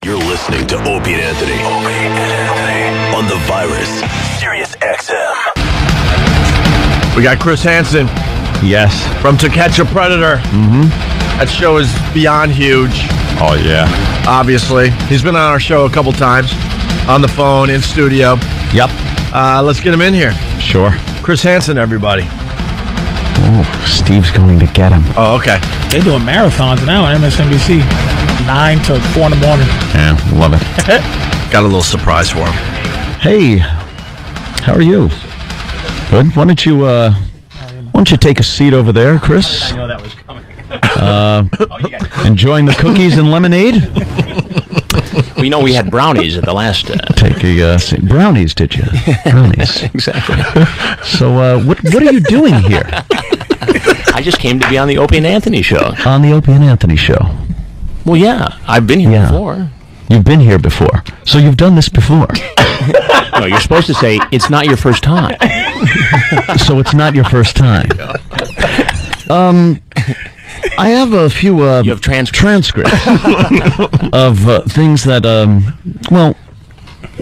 You're listening to Opie and Anthony. Opie and Anthony. On the Virus, Sirius XM. We got Chris Hanson. Yes. From To Catch a Predator. Mm-hmm. That show is beyond huge. Oh, yeah. Obviously. He's been on our show a couple times. On the phone, in studio. Yep. Let's get him in here. Sure. Chris Hanson, everybody. Oh, Steve's going to get him. Oh, okay. They're doing marathons now on MSNBC. 9 to 4 in the morning. Yeah, love it. Got a little surprise for him. Hey, how are you? Good. Why don't you take a seat over there, Chris? I know that was coming. Enjoying the cookies and lemonade? Well, we had brownies at the last... Take a seat. Brownies, did you? Brownies. Exactly. So, what are you doing here? I just came to be on the Opie and Anthony show. On the Opie and Anthony show. Well, yeah, I've been here before. You've been here before. So you've done this before. No, you're supposed to say, it's not your first time. So it's not your first time. I have a few you have transcripts of things that, well,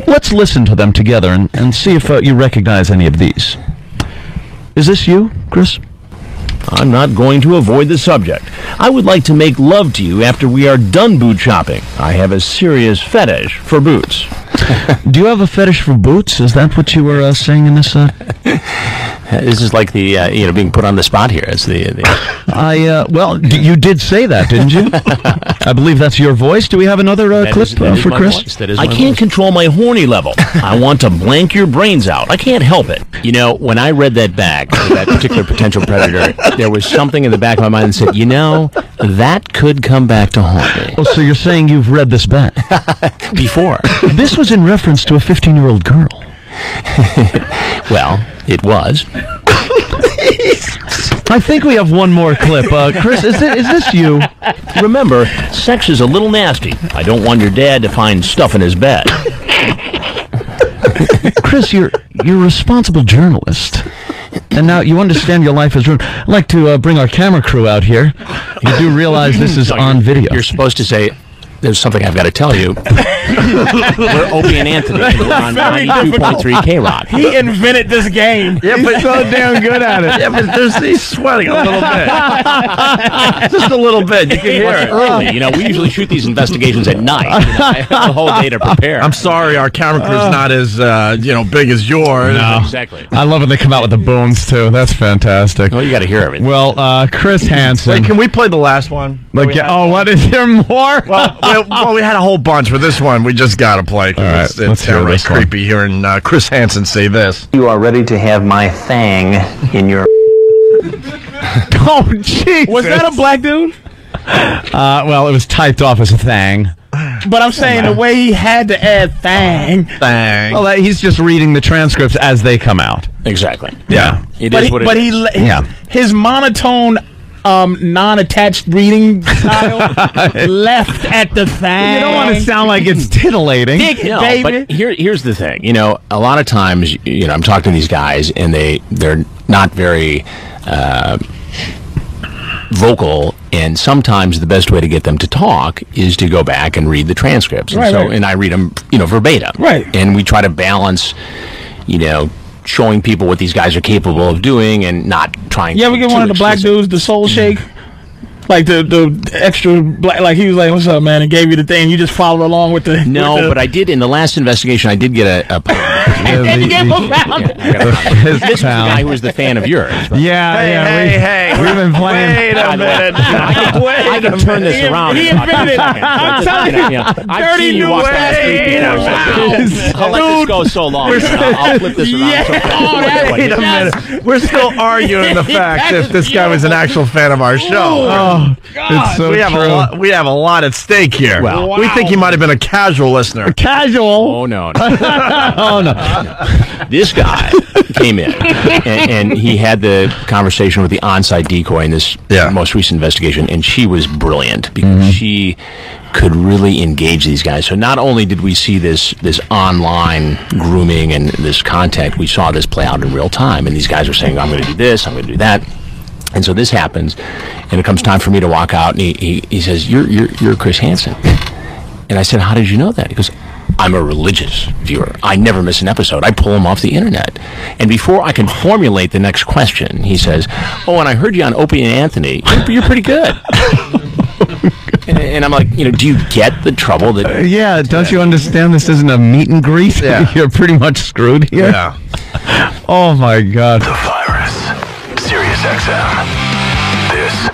let's listen to them together and see if you recognize any of these. Is this you, Chris? I'm not going to avoid the subject. I would like to make love to you after we are done boot shopping. I have a serious fetish for boots. Do you have a fetish for boots? Is that what you were saying in this? This is like the, being put on the spot here. It's well, you did say that, didn't you? I believe that's your voice. Do we have another clip for Chris? I can't control my horny level. I want to blank your brains out. I can't help it. When I read that back, that particular potential predator, there was something in the back of my mind that said, that could come back to haunt me. Oh, so you're saying you've read this back? Before. This was in reference to a 15-year-old girl. Well, it was. I think we have one more clip. Chris, is this you? Remember, sex is a little nasty. I don't want your dad to find stuff in his bed. Chris, you're a responsible journalist. And now you understand your life is ruined. I'd like to bring our camera crew out here. You do realize this is on video. You're supposed to say, there's something I've got to tell you. We're Opie and Anthony. We're on 92.3 K-Rock. He invented this game. Yeah, but so damn good at it. Yeah, but he's sweating a little bit. Just a little bit. You can hear it. Early. We usually shoot these investigations at night. I have the whole day to prepare. I'm sorry, our camera crew's not as big as yours. No. Exactly. I love when they come out with the booms too. That's fantastic. Well, you got to hear everything. Well, Chris Hanson. Wait, can we play the last one? What is there more? Well, we had a whole bunch, but this one we just got to play. All right, it's downright creepy hearing Chris Hanson say this. You are ready to have my fang in your... Oh, jeez. Was that a black dude? Well, it was typed off as a thang. But I'm saying the way he had to add thang. Well, he's just reading the transcripts as they come out. Exactly. Yeah. It is what it is. His monotone... non-attached reading style left at the thang. You don't want to sound like it's tittillating. But here's the thing. A lot of times, I'm talking to these guys, and they're not very vocal, and sometimes the best way to get them to talk is to go back and read the transcripts. And I read them, verbatim. Right. And we try to balance, showing people what these guys are capable of doing and not trying to... You ever get one of the black dudes the soul shake? Like the extra black, like he was like, "What's up, man?" and gave you the thing. You just followed along with the... No, but I did, in the last investigation, I did get a and you gave him a pound. This was the guy who was the fan of yours. Right? Hey, we've been playing... Wait a minute. I can turn this around. He invented it. I'm telling you. I've seen you walk past people. I'll let this go so long. I'll flip this around. Wait a minute. We're still arguing the fact if this guy was an actual fan of our show. Oh, it's so true. We have a lot at stake here. Well, we think he might have been a casual listener. Casual? Oh, no. Oh, no. This guy came in, and he had the conversation with the on-site decoy in this most recent investigation, and she was brilliant because she could really engage these guys. So not only did we see this online grooming and this contact, we saw this play out in real time, and these guys are saying, I'm going to do this, I'm going to do that. And so this happens, and it comes time for me to walk out, and he says, you're Chris Hanson. And I said, how did you know that? He goes, I'm a religious viewer. I never miss an episode. I pull them off the internet. And before I can formulate the next question, he says, oh, and I heard you on Opie and Anthony. You're pretty good. And I'm like, do you get the trouble that... yeah, don't you understand this isn't a meet and greet? Yeah. You're pretty much screwed here. Yeah. Oh, my God. The Virus. Sirius XM. This